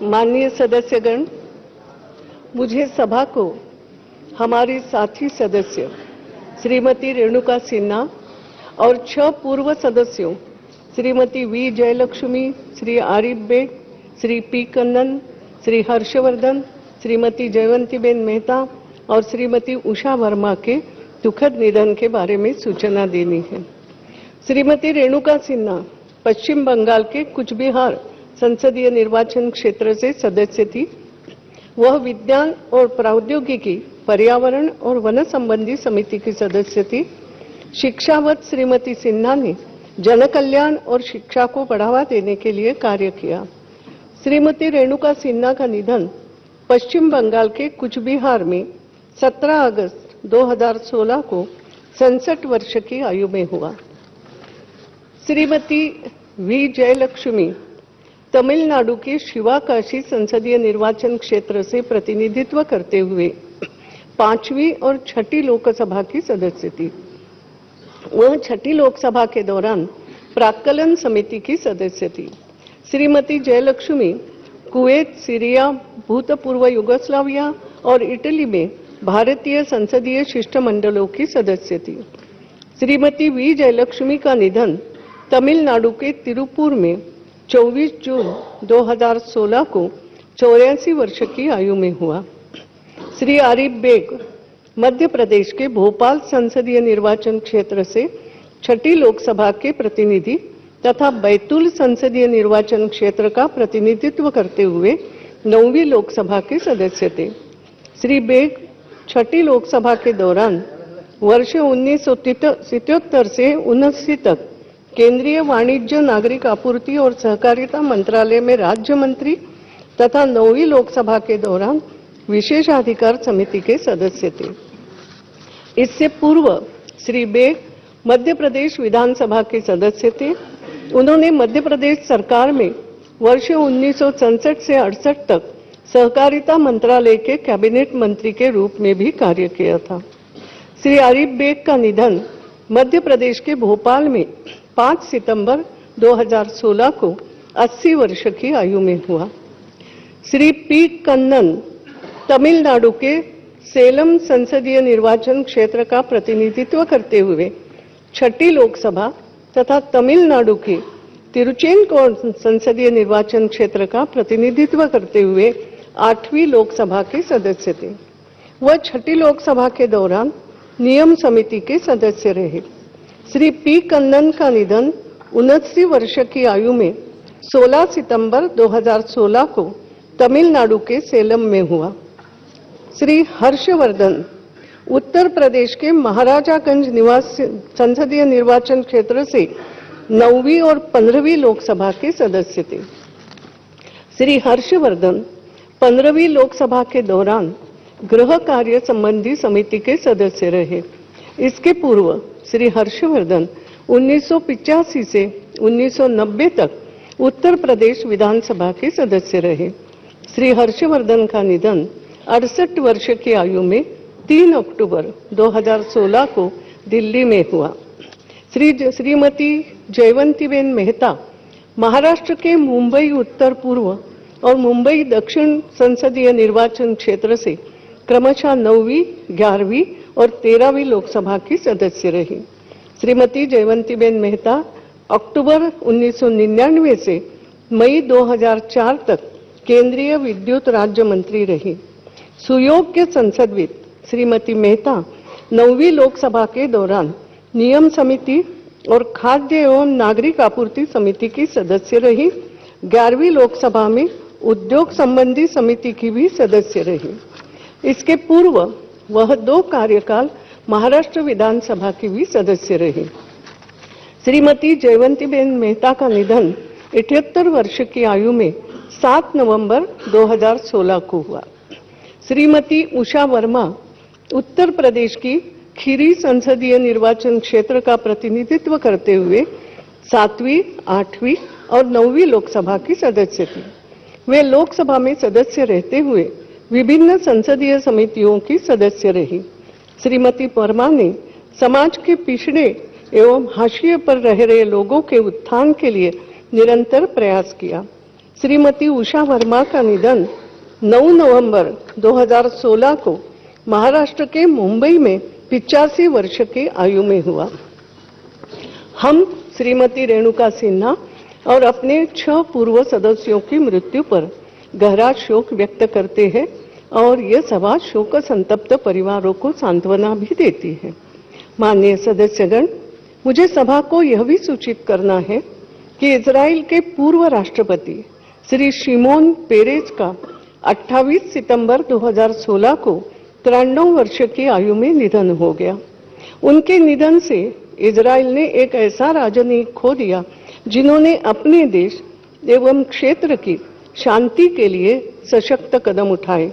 माननीय सदस्यगण, मुझे सभा को हमारी साथी सदस्य श्रीमती रेणुका सिन्हा और 6 पूर्व सदस्यों श्रीमती वी जयलक्ष्मी, श्री आरिफ बेग, श्री पी कन्नन, श्री हर्षवर्धन, श्रीमती जयवंतीबेन मेहता और श्रीमती उषा वर्मा के दुखद निधन के बारे में सूचना देनी है। श्रीमती रेणुका सिन्हा पश्चिम बंगाल के कुचबिहार संसदीय निर्वाचन क्षेत्र से सदस्य थी। वह विज्ञान और प्रौद्योगिकी, पर्यावरण और वन संबंधी समिति की सदस्य थी। शिक्षावत श्रीमती सिन्हा ने जन कल्याण और शिक्षा को बढ़ावा देने के लिए कार्य किया। श्रीमती रेणुका सिन्हा का निधन पश्चिम बंगाल के कुचबिहार में 17 अगस्त 2016 को 67 वर्ष की आयु में हुआ। श्रीमती वी जयलक्ष्मी तमिलनाडु के शिवाकाशी संसदीय निर्वाचन क्षेत्र से प्रतिनिधित्व करते हुए 5वीं और 6ठी लोकसभा की सदस्य थी। वह 6ठी लोकसभा के दौरान प्राक्कलन समिति की सदस्य थी। श्रीमती जयलक्ष्मी कुवैत, सीरिया, भूतपूर्व युगोस्लाविया और इटली में भारतीय संसदीय शिष्टमंडलों की सदस्य थी। श्रीमती वी जयलक्ष्मी का निधन तमिलनाडु के तिरुपुर में 24 जून 2016 को 84 वर्ष की आयु में हुआ। श्री आरिफ बेग मध्य प्रदेश के भोपाल संसदीय निर्वाचन क्षेत्र से 6ठी लोकसभा के प्रतिनिधि तथा बैतूल संसदीय निर्वाचन क्षेत्र का प्रतिनिधित्व करते हुए 9वीं लोकसभा के सदस्य थे। श्री बेग 6ठी लोकसभा के दौरान वर्ष 1977 से 79 तक केंद्रीय वाणिज्य, नागरिक आपूर्ति और सहकारिता मंत्रालय में राज्य मंत्री तथा 9वीं लोकसभा के दौरान विशेषाधिकार समिति के सदस्य थे। इससे पूर्व श्री बेग मध्य प्रदेश विधानसभा के सदस्य थे। उन्होंने मध्य प्रदेश सरकार में वर्ष 1967 से 68 तक सहकारिता मंत्रालय के कैबिनेट मंत्री के रूप में भी कार्य किया था। श्री आरिफ बेग का निधन मध्य प्रदेश के भोपाल में 5 सितंबर 2016 को 80 वर्ष की आयु में हुआ। श्री पी कन्नन तमिलनाडु के सेलम संसदीय निर्वाचन क्षेत्र का प्रतिनिधित्व करते हुए 6ठी लोकसभा तथा तमिलनाडु के तिरुचेनकोड संसदीय निर्वाचन क्षेत्र का प्रतिनिधित्व करते हुए 8वीं लोकसभा के सदस्य थे। वह 6ठी लोकसभा के दौरान नियम समिति के सदस्य रहे। श्री पी कन्नन का निधन 79 वर्ष की आयु में 16 सितंबर 2016 को तमिलनाडु के सेलम में हुआ। श्री हर्षवर्धन उत्तर प्रदेश के महाराजागंज निवास संसदीय निर्वाचन क्षेत्र से 9वीं और 15वीं लोकसभा के सदस्य थे। श्री हर्षवर्धन 15वीं लोकसभा के दौरान गृह कार्य संबंधी समिति के सदस्य रहे। इसके पूर्व श्री हर्षवर्धन 1985 से 1990 तक उत्तर प्रदेश विधानसभा के सदस्य रहे। श्री हर्षवर्धन का निधन 68 वर्ष की आयु में 3 अक्टूबर 2016 को दिल्ली में हुआ। श्रीमती जयवंतीबेन मेहता महाराष्ट्र के मुंबई उत्तर पूर्व और मुंबई दक्षिण संसदीय निर्वाचन क्षेत्र से क्रमशः 9वीं, 11वीं और 13वीं लोकसभा की सदस्य रही। श्रीमती जयवंतीबेन मेहता अक्टूबर 1999 से मई 2004 तक केंद्रीय विद्युत राज्य मंत्री रही। सुयोग्य संसदविद श्रीमती मेहता 9वीं लोकसभा के दौरान नियम समिति और खाद्य एवं नागरिक आपूर्ति समिति की सदस्य रही। 11वीं लोकसभा में उद्योग संबंधी समिति की भी सदस्य रही। इसके पूर्व वह 2 कार्यकाल महाराष्ट्र विधानसभा की भी सदस्य रही। श्रीमती जयवंतीबेन मेहता का निधन 78 वर्ष की आयु में 7 नवंबर 2016 को हुआ। श्रीमती उषा वर्मा उत्तर प्रदेश की खीरी संसदीय निर्वाचन क्षेत्र का प्रतिनिधित्व करते हुए 7वीं, 8वीं और 9वीं लोकसभा की सदस्य थी। वे लोकसभा में सदस्य रहते हुए विभिन्न संसदीय समितियों की सदस्य रही। श्रीमती वर्मा ने समाज के पिछड़े एवं हाशिए पर रह रहे लोगों के उत्थान के लिए निरंतर प्रयास किया। श्रीमती उषा वर्मा का निधन 9 नवंबर 2016 को महाराष्ट्र के मुंबई में 85 वर्ष की आयु में हुआ। हम श्रीमती रेणुका सिन्हा और अपने 6 पूर्व सदस्यों की मृत्यु पर गहरा शोक व्यक्त करते हैं और यह सभा शोक संतप्त परिवारों को सांत्वना भी देती है। माननीय सदस्यगण, मुझे सभा को यह भी सूचित करना है कि इजराइल के पूर्व राष्ट्रपति श्री शिमोन पेरेज का 28 सितंबर 2016 को 93 वर्ष की आयु में निधन हो गया। उनके निधन से इजराइल ने एक ऐसा राजनीतिक खो दिया जिन्होंने अपने देश एवं क्षेत्र की शांति के लिए सशक्त कदम उठाए।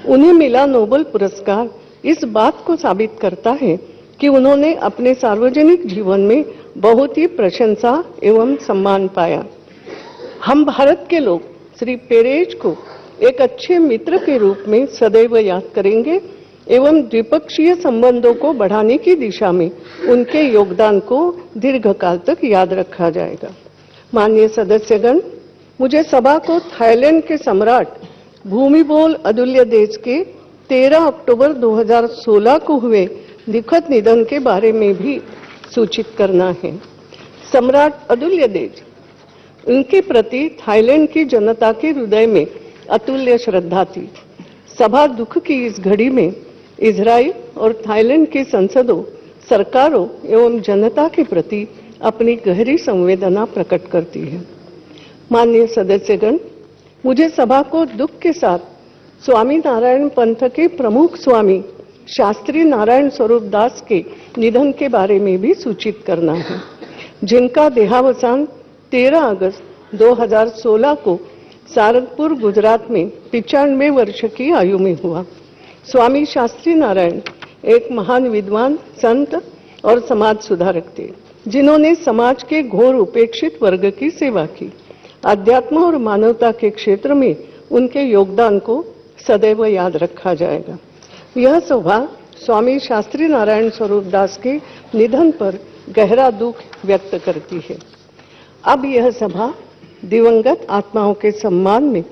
उन्हें मिला नोबेल पुरस्कार इस बात को साबित करता है कि उन्होंने अपने सार्वजनिक जीवन में बहुत ही प्रशंसा एवं सम्मान पाया। हम भारत के लोग श्री पेरेज को एक अच्छे मित्र के रूप में सदैव याद करेंगे एवं द्विपक्षीय संबंधों को बढ़ाने की दिशा में उनके योगदान को दीर्घकाल तक याद रखा जाएगा। माननीय सदस्यगण, मुझे सभा को थाईलैंड के सम्राट भूमिबोल अदुल्यदेज के 13 अक्टूबर 2016 को हुए दुखद निधन के बारे में भी सूचित करना है। सम्राट अदुल्यदेज, उनके प्रति थाईलैंड की जनता के हृदय में अतुल्य श्रद्धा थी। सभा दुख की इस घड़ी में इजराइल और थाईलैंड की संसदों, सरकारों एवं जनता के प्रति अपनी गहरी संवेदना प्रकट करती है। माननीय सदस्यगण, मुझे सभा को दुख के साथ स्वामी नारायण पंथ के प्रमुख स्वामी शास्त्री नारायण स्वरूप दास के निधन के बारे में भी सूचित करना है, जिनका देहावसान 13 अगस्त 2016 को सारंगपुर, गुजरात में 95 वर्ष की आयु में हुआ। स्वामी शास्त्री नारायण एक महान विद्वान, संत और समाज सुधारक थे, जिन्होंने समाज के घोर उपेक्षित वर्ग की सेवा की। अध्यात्म और मानवता के क्षेत्र में उनके योगदान को सदैव याद रखा जाएगा। यह सभा स्वामी शास्त्री नारायण स्वरूप दास के निधन पर गहरा दुख व्यक्त करती है। अब यह सभा दिवंगत आत्माओं के सम्मान में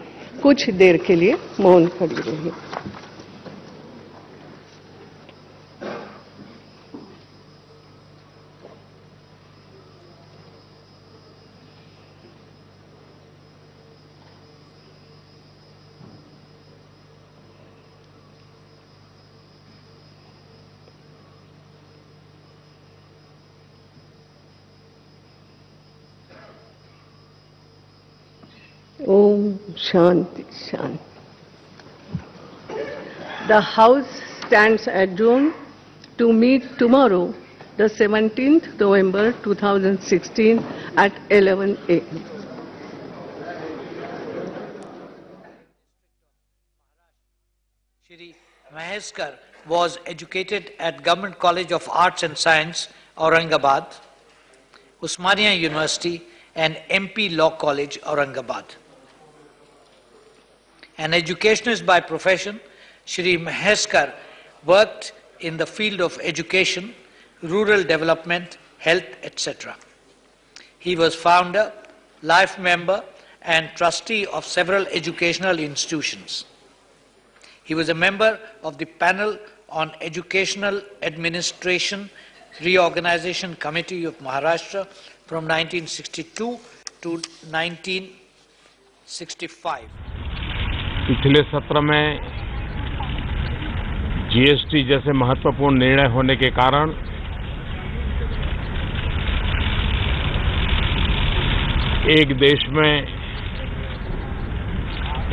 कुछ देर के लिए मौन खड़ी रही। Om Shanti Shanti. The House stands adjourned to meet tomorrow, the 17th November 2016 at 11 a.m. Shri Maheskar was educated at Government College of Arts and Science, Aurangabad, Usmania University and MP Law College, Aurangabad. An educationist by profession, Shri Maheskar worked in the field of education, rural development, health, etc. He was founder, life member, and trustee of several educational institutions. He was a member of the panel on Educational Administration Reorganization Committee of Maharashtra from 1962 to 1965. पिछले सत्र में GST जैसे महत्वपूर्ण निर्णय होने के कारण एक देश में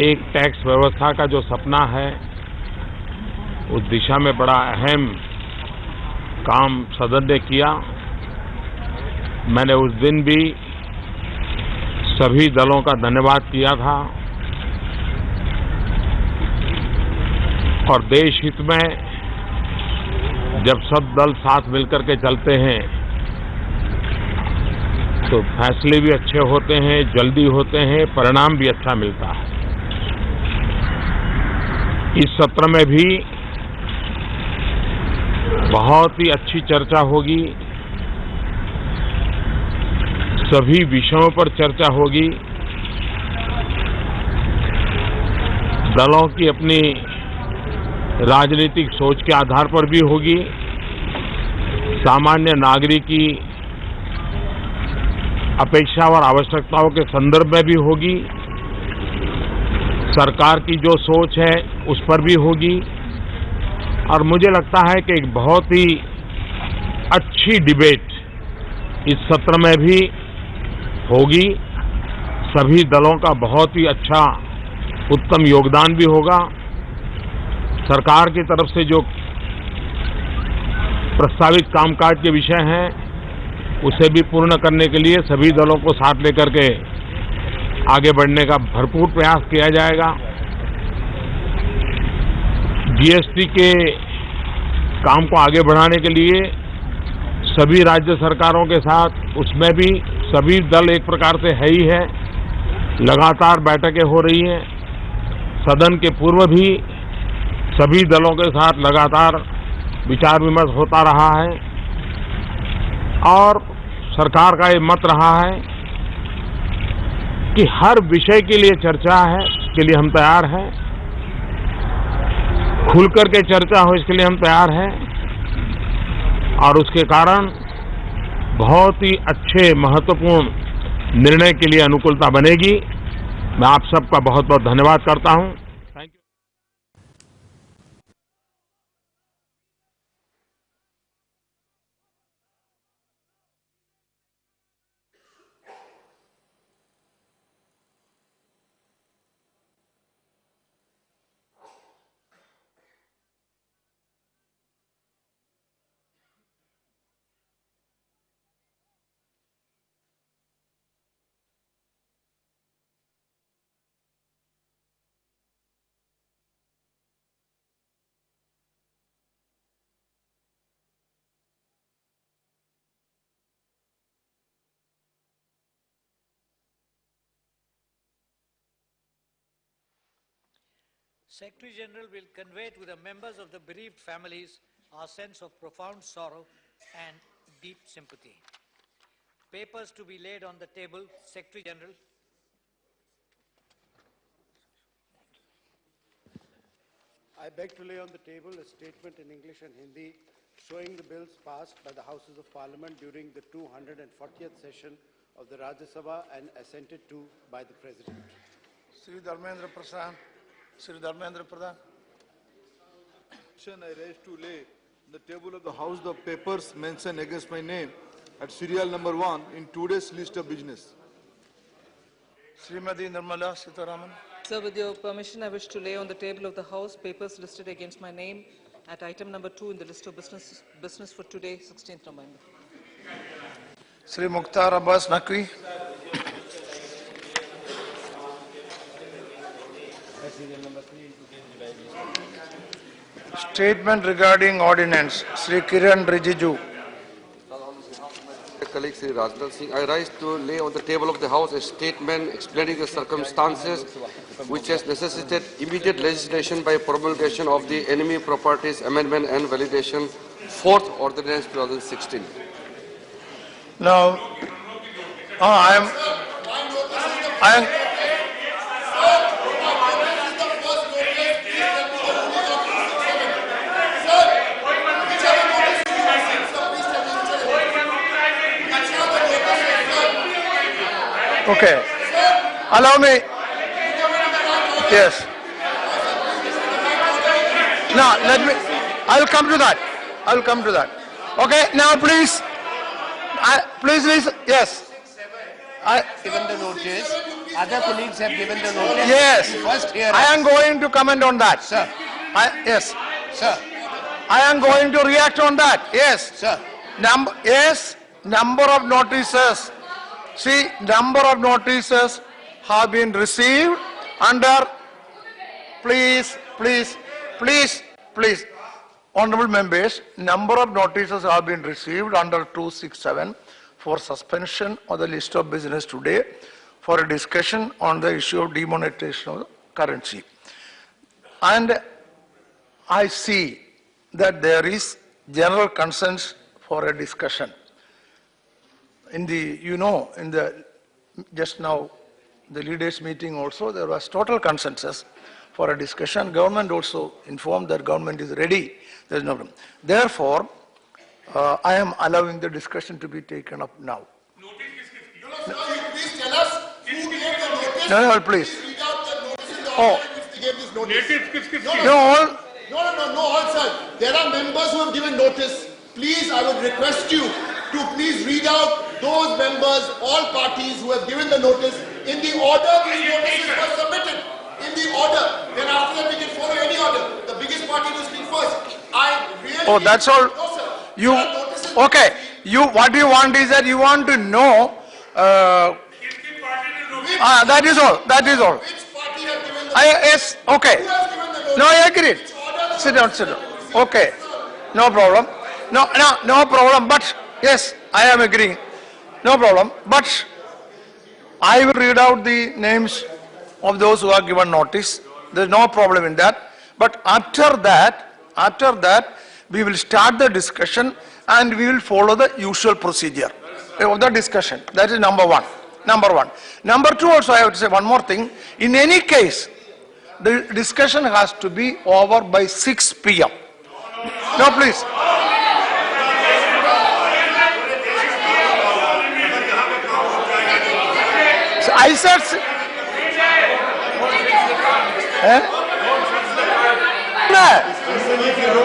एक टैक्स व्यवस्था का जो सपना है, उस दिशा में बड़ा अहम काम सदन ने किया। मैंने उस दिन भी सभी दलों का धन्यवाद किया था और देश हित में जब सब दल साथ मिलकर के चलते हैं तो फैसले भी अच्छे होते हैं, जल्दी होते हैं, परिणाम भी अच्छा मिलता है। इस सत्र में भी बहुत ही अच्छी चर्चा होगी, सभी विषयों पर चर्चा होगी दलों की अपनी राजनीतिक सोच के आधार पर भी होगी, सामान्य नागरिक की अपेक्षा और आवश्यकताओं के संदर्भ में भी होगी, सरकार की जो सोच है उस पर भी होगी। और मुझे लगता है कि एक बहुत ही अच्छी डिबेट इस सत्र में भी होगी। सभी दलों का बहुत ही अच्छा उत्तम योगदान भी होगा। सरकार की तरफ से जो प्रस्तावित कामकाज के विषय हैं उसे भी पूर्ण करने के लिए सभी दलों को साथ लेकर के आगे बढ़ने का भरपूर प्रयास किया जाएगा। जीएसटी के काम को आगे बढ़ाने के लिए सभी राज्य सरकारों के साथ उसमें भी सभी दल एक प्रकार से है ही है, लगातार बैठकें हो रही हैं। सदन के पूर्व भी सभी दलों के साथ लगातार विचार विमर्श होता रहा है और सरकार का ये मत रहा है कि हर विषय के लिए चर्चा है, इसके लिए हम तैयार हैं। खुलकर के चर्चा हो, इसके लिए हम तैयार हैं। और उसके कारण बहुत ही अच्छे महत्वपूर्ण निर्णय के लिए अनुकूलता बनेगी। मैं आप सबका बहुत बहुत धन्यवाद करता हूं। Thank you. Secretary General will convey to the members of the bereaved families our sense of profound sorrow and deep sympathy. Papers to be laid on the table. Secretary General. I beg to lay on the table a statement in English and Hindi showing the bills passed by the Houses of Parliament during the 240th session of the Rajya Sabha and assented to by the President. Sri Dharmendra Pradhan. Sri Dharmendra Pradhan. I raise to lay on the table of the House the papers mentioned against my name at serial number 1 in today's list of business. Srimati Nirmala Sitharaman. Sir, with your permission, I wish to lay on the table of the House papers listed against my name at item number 2 in the list of business for today, 16th November. Sri Mukhtar Abbas Naqvi. Statement regarding ordinance, Sri Kiran Rijiju. Colleague Sri Rajnath Singh, I rise to lay on the table of the House a statement explaining the circumstances which has necessitated immediate legislation by promulgation of the Enemy Properties Amendment and Validation 4th Ordinance 2016. Now, I am okay. Allow me. Yes. Now, let me. I will come to that. I will come to that. Okay. Now, please. Please listen. Yes. Given the notice, other colleagues have given the notice. Yes. First here. I am going to comment on that. Sir. Yes. Sir. I am going to react on that. Yes. Sir. Number of notices. See, number of notices have been received under, please, honorable members, number of notices have been received under 267 for suspension of the list of business today for a discussion on the issue of demonetization of currency. And I see that there is general consent for a discussion. In the, just now, the leaders meeting also, there was total consensus for a discussion. Government also informed that government is ready. There is no problem. Therefore, I am allowing the discussion to be taken up now. Please tell us who gave the notice. No, please. Read out the notice in the Oh. order in which they gave this notice. No, all. No, all, sir. There are members who have given notice. Please, I would request you to please read out those members, all parties who have given the notice in the order these notices were submitted. In the order. Then after that we can follow any order. The biggest party to speak first. I really... Oh, that's all. No, sir. You, There are notices- okay. What you want is that you want to know, that is all. That is all. Which party have given the Yes, okay. Who has given the notice? No, I agree. Sit down, sit down. Okay. No problem. No problem. But, yes, I am agreeing. No problem. But, I will read out the names of those who are given notice. There is no problem in that. But after that, we will start the discussion and we will follow the usual procedure of the discussion. That is number one. Number two also, I have to say one more thing. In any case, the discussion has to be over by 6 p.m. No, please. So I said...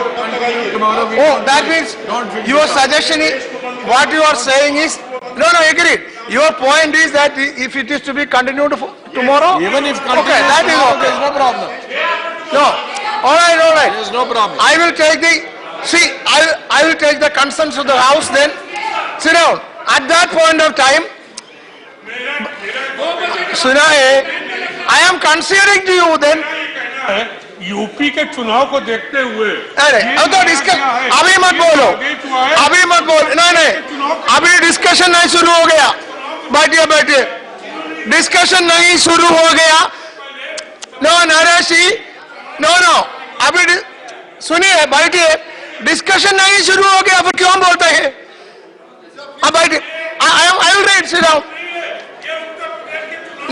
Oh, that means your suggestion is, what you are saying is, no, agreed. Your point is that if it is to be continued tomorrow? Even if Okay, that is okay. there is no problem. No, all right. There is no problem. I will take I will take the consent of the house then. Sit down. At that point of time, Sunaye, I am conceding to you then. UP के चुनाव को देखते हुए अरे अब तो discuss अभी मत बोलो नहीं अभी डिस्कशन नहीं शुरू हो गया बैठिए डिस्कशन नहीं शुरू हो गया नो नरेश जी नो अभी सुनिए बैठिए डिस्कशन नहीं शुरू हो गया फिर क्यों बोलते हैं अब बैठिए I will read sit down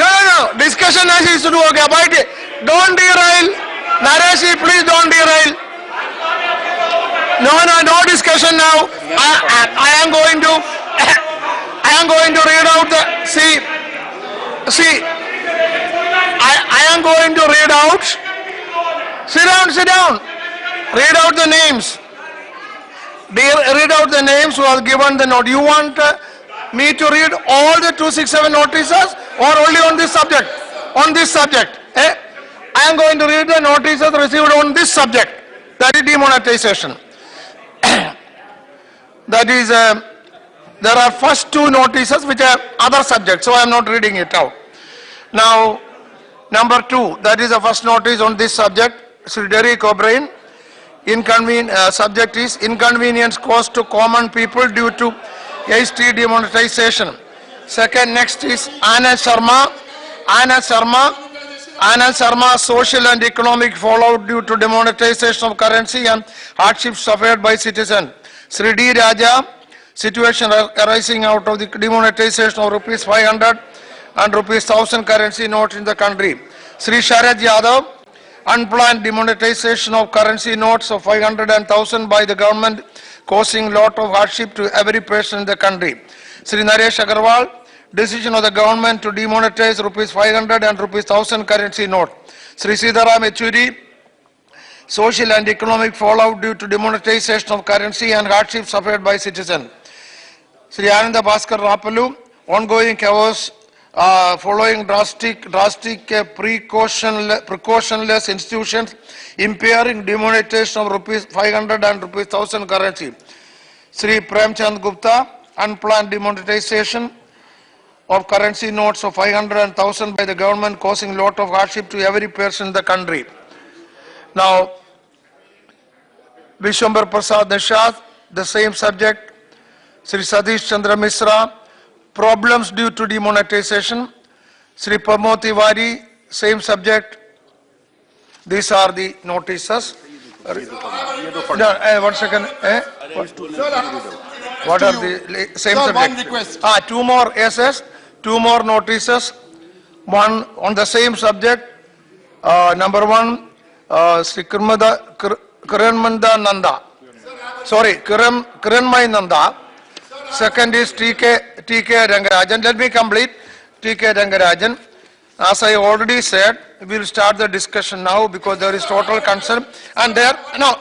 no discussion नहीं शुरू हो गया बैठिए don't derail Naresh, please don't derail. No discussion now. I am going to read out the, I am going to read out, sit down, read out the names. Read out the names who have given the note. You want me to read all the 267 notices or only on this subject? On this subject. I am going to read the notices received on this subject, that is demonetization. That is, there are first 2 notices which are other subjects, so I am not reading it out. Now, number 2, that is the first notice on this subject, Sir Derek O'Brien. Subject is inconvenience caused to common people due to hasty demonetization. Second, next is Anand Sharma, social and economic fallout due to demonetization of currency and hardships suffered by citizens. Sri D. Raja, situation arising out of the demonetization of rupees 500 and rupees 1000 currency notes in the country. Sri Sharad Yadav, unplanned demonetization of currency notes of 500 and 1000 by the government, causing lot of hardship to every person in the country. Sri Naresh Agarwal, decision of the government to demonetize rupees 500 and rupees 1000 currency note. Sri Sitaram Yechury, social and economic fallout due to demonetization of currency and hardship suffered by citizens. Sri Ananda Bhaskar Rapalu, ongoing chaos following drastic precautionless institutions impairing demonetization of rupees 500 and rupees 1000 currency. Sri Premchand Gupta, unplanned demonetization of currency notes of 500 and 1000 by the government, causing lot of hardship to every person in the country. Now, Vishwambar Prasad Nishad, the same subject. Sri Satish Chandra Misra, problems due to demonetization. Sri Pramod Tiwari, same subject. These are the notices. One second. What are the same Sir, subject? one request. 2 more SS, 2 more notices. One on the same subject. Number one, Sri Kiranmanda Nanda. Sorry, Kiranmay Nanda. Second is TK Rangarajan. Let me complete. TK Rangarajan. As I already said, we will start the discussion now because there is total concern. And there, no,